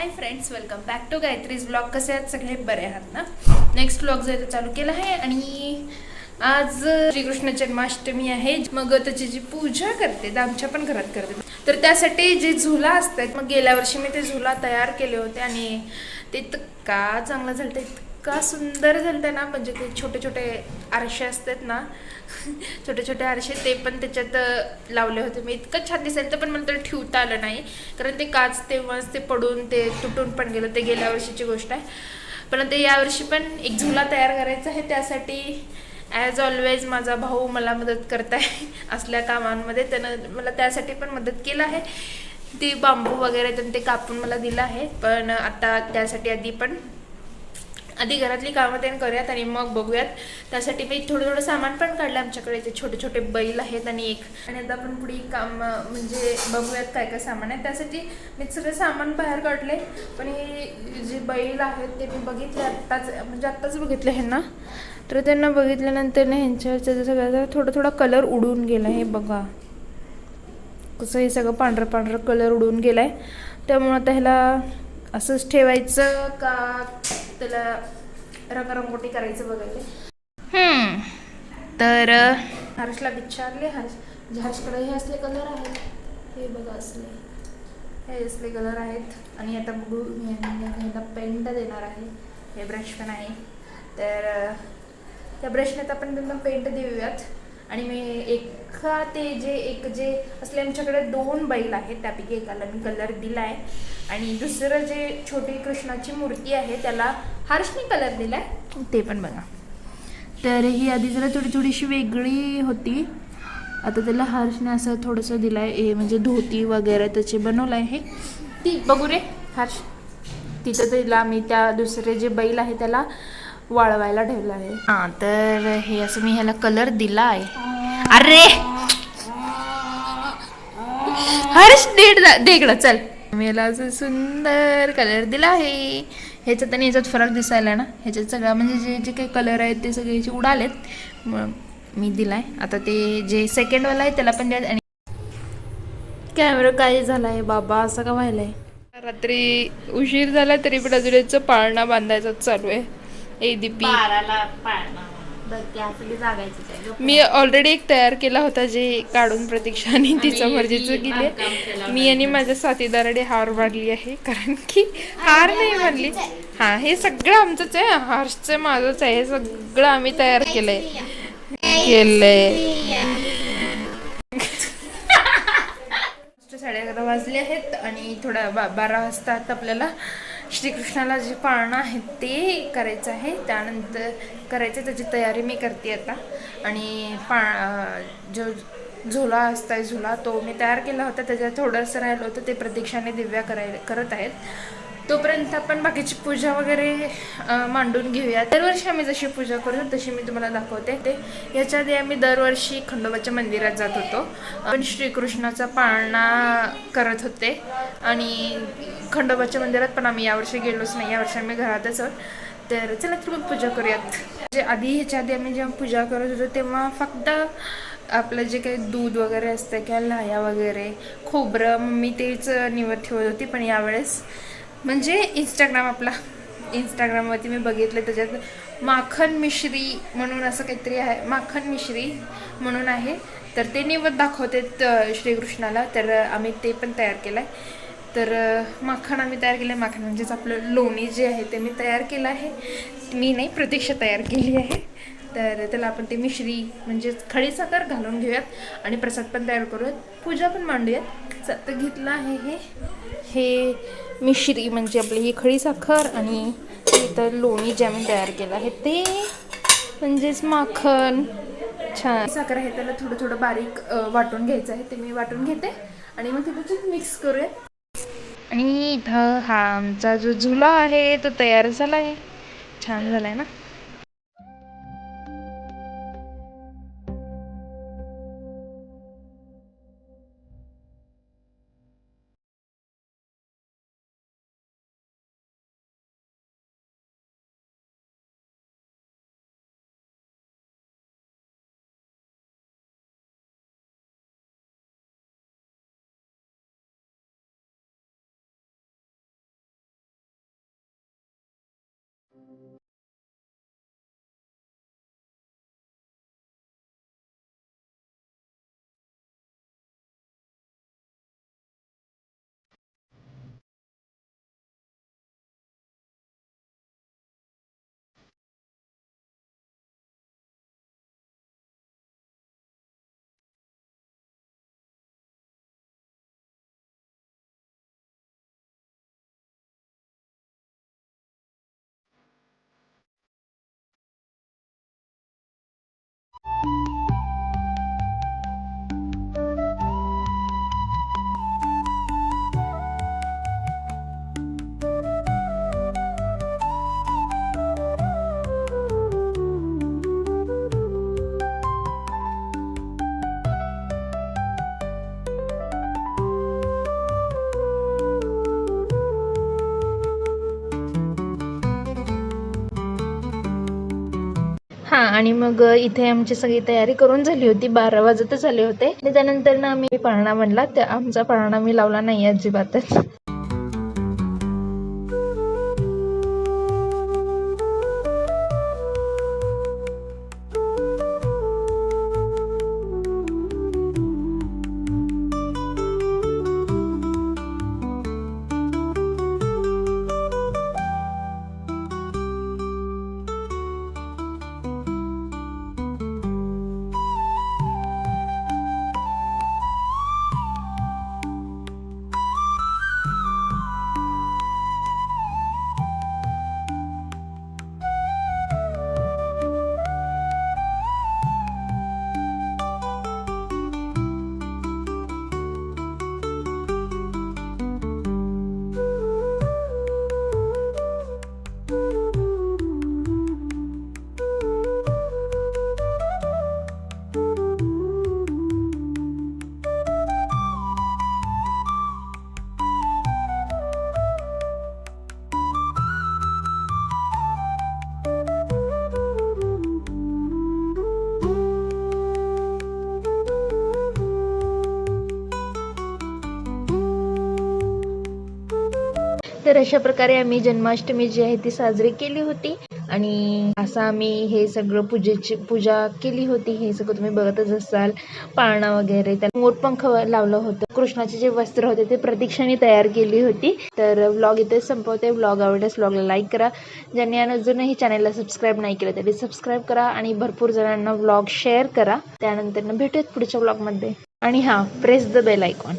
High friends, welcome back to Gayatri's blog. कसे आहात सगळे? बरे आहात ना? नेक्स्ट ब्लॉग जो आहे तो चालू केला आहे आणि आज श्रीकृष्ण जन्माष्टमी आहे. मग त्याची जी पूजा करते ते आमच्या पण घरात करते. तर त्यासाठी जे झुला असतात, मग गेल्या वर्षी मी ते झुला तयार केले होते आणि ते इतका चांगला झालं, इतका सुंदर झालं ना. म्हणजे ते छोटे छोटे आरसे असतात ना, छोटे छोटे आरसे, ते पण त्याच्यात लावले होते मी. इतकं छान दिसायचं, पण मला तर ठेवता आलं नाही कारण ते काच तेव्हाच ते पडून ते तुटून पण गेलं. ते गेल्या वर्षीची गोष्ट आहे. पण ते यावर्षी पण एक झुला तयार करायचा आहे. त्यासाठी ॲज ऑलवेज माझा भाऊ मला मदत करत आहे असल्या कामांमध्ये. त्यानं मला त्यासाठी पण मदत केलं आहे. ती बांबू वगैरे त्यांनी ते कापून मला दिलं आहे. पण आता त्यासाठी आधी घरातली कामं त्यांनी करूयात आणि मग बघूयात. त्यासाठी मी थोडं सामान पण काढलं. आमच्याकडे ते छोटे छोटे बैल आहेत आणि आता आपण पुढे काम म्हणजे बघूयात काय काय सामान आहे. त्यासाठी मी सगळं सामान बाहेर काढले. पण हे जे बैल आहेत ते मी बघितले आत्ताच बघितले ह्यांना. तर त्यांना बघितल्यानंतर ना ह्यांच्यावरचं सगळं थोडा कलर उडून गेला. हे बघा कसं हे सगळं पांढरं कलर उडून गेलाय. त्यामुळं आता ह्याला असंच ठेवायचं का त्याला रंगरंगोटी करायचं बघायला. तर हर्षला विचारले, हर्षकडे हे असले कलर आहेत. हे बघा हे असले कलर आहेत. आणि आता बघू, मी ह्याला पेंट देणार आहे. हे ब्रश पण आहे. तर त्या ब्रशने आपण त्यांना पेंट देऊयात. आणि मी एक जे असले, आमच्याकडे 2 बैल आहेत, त्यापैकी एकाला मी कलर दिला आहे. आणि दुसरं जे छोटी कृष्णाची मूर्ती आहे त्याला हर्षने कलर दिला आहे. ते पण बघा. तर ही आधी जरा थोडीशी वेगळी होती. आता त्याला हर्षने असं थोडंसं दिलं आहे. म्हणजे धोती वगैरे त्याचे बनवलं आहे. ती बघू रे हर्ष. तिथं त्याला मी त्या दुसरे जे बैल आहे त्याला वाळवायला ठेवलं आहे. हां, तर हे असं मी ह्याला कलर दिला आहे. अरे हर्ष देकडं चल. मी याला असं सुंदर कलर दिला आहे. ह्याच्यात आणि ह्याच्यात फरक दिसायला ना. ह्याच्यात सगळं म्हणजे जे काही कलर आहेत ते सगळे उडालेत. मग मी दिलाय. आता ते जे सेकंडवाला आहे त्याला पण द्या. आणि कॅमेरा काय झाला आहे बाबा, असं का व्हायलाय? रात्री उशीर झाला तरी पण अजून याचं पाळणा बांधायचं चालू आहे. ए दीपी, मी ऑलरेडी एक तयार केला होता जे काढून प्रतीक्षाने तिच्या मर्जीचं केले. मी आणि माझ्या साथीदाराने हार बांधली आहे. कारण की हार नाही बांधली. हा, हे सगळं आमचंच आहे. हर्षचं माझंच आहे. हे सगळं आम्ही तयार केलंय. साडे 11 वाजले आहेत आणि थोड्या 12 वाजता आता आपल्याला श्रीकृष्णाला जे पाळणं आहे ते करायचं आहे. त्यानंतर करायचं, त्याची तयारी मी करते आता. आणि जो झुला असताय तो मी तयार केला होता. त्याच्यात थोडंसं राहिलं होतं, ते प्रतीक्षाने दिव्या करत आहेत. तोपर्यंत आपण बाकीची पूजा वगैरे मांडून घेऊया. दरवर्षी आम्ही जशी पूजा करतो तशी मी तुम्हाला दाखवते. याच्या आधी आम्ही दरवर्षी खंडोबाच्या मंदिरात जात होतो. पण श्रीकृष्णाचा पाळणा करत होते. आणि खंडोबाच्या मंदिरात पण आम्ही यावर्षी गेलोच नाही. यावर्षी आम्ही घरातच आहोत. तर चला तर मग पूजा करूयात. ह्याच्या आधी आम्ही जेव्हा पूजा करत होतो तेव्हा फक्त आपलं जे काही दूध वगैरे असतं किंवा लाह्या वगैरे, खोबरं, मम्मी तेच निवड ठेवत होती. पण यावेळेस म्हणजे इंस्टाग्रामवरती मी बघितलं, त्याच्यात माखन मिश्री म्हणून असं काहीतरी आहे. माखन मिश्री म्हणून आहे. तर ते निवद दाखवते श्रीकृष्णाला. तर आम्ही ते पण तयार केलं आहे. तर माखन आम्ही तयार केलं आहे. माखन म्हणजेच आपलं लोणी जे आहे ते मी तयार केलं आहे. मी नाही, प्रतीक्षा तयार केली आहे. तर त्याला आपण ते मिश्री म्हणजेच खडीसाखर घालून घेऊयात आणि प्रसाद पण तयार करूयात, पूजा पण मांडूयात. तर घेतलं आहे हे मिश्री म्हणजे आपली ही खडीसाखर आणि इतर लोणी जे आम्ही तयार केलं आहे ते म्हणजेच माखन. छान साखर आहे, त्याला थोडं बारीक वाटून घ्यायचं आहे. ते मी वाटून घेते आणि मग त्याच्यात मिक्स करूया. आणि इथं हा आमचा जो झुला आहे तो तयार झाला आहे. छान झालाय ना. हा, आणि मग इथे आमची सगळी तयारी करून झाली होती. 12 वाजतच आले होते आणि त्यानंतर ना आम्ही पाळणा म्हणला. आमचा पाळणा मी लावला नाही अजिबातच. तर अशा प्रकारे आम्ही जन्माष्टमी जी आहे ती साजरी केली होती. आणि असं आम्ही हे सगळं पूजा केली होती. हे सगळं तुम्ही बघतच असाल. पाळणा वगैरे, त्याला मोठपंख लावलं होतं. कृष्णाचे जे वस्त्र होते ते प्रतीक्षाने तयार केली होती. तर व्लॉग इथे संपवते. व्लॉग आवडल्यास व्लॉगला लाईक करा. ज्यांनी अजूनही चॅनलला सबस्क्राईब नाही केलं त्यांनी सबस्क्राईब करा आणि भरपूर जणांना व्लॉग शेअर करा. त्यानंतर भेटूयात पुढच्या व्लॉगमध्ये. आणि प्रेस द बेल आयकॉन.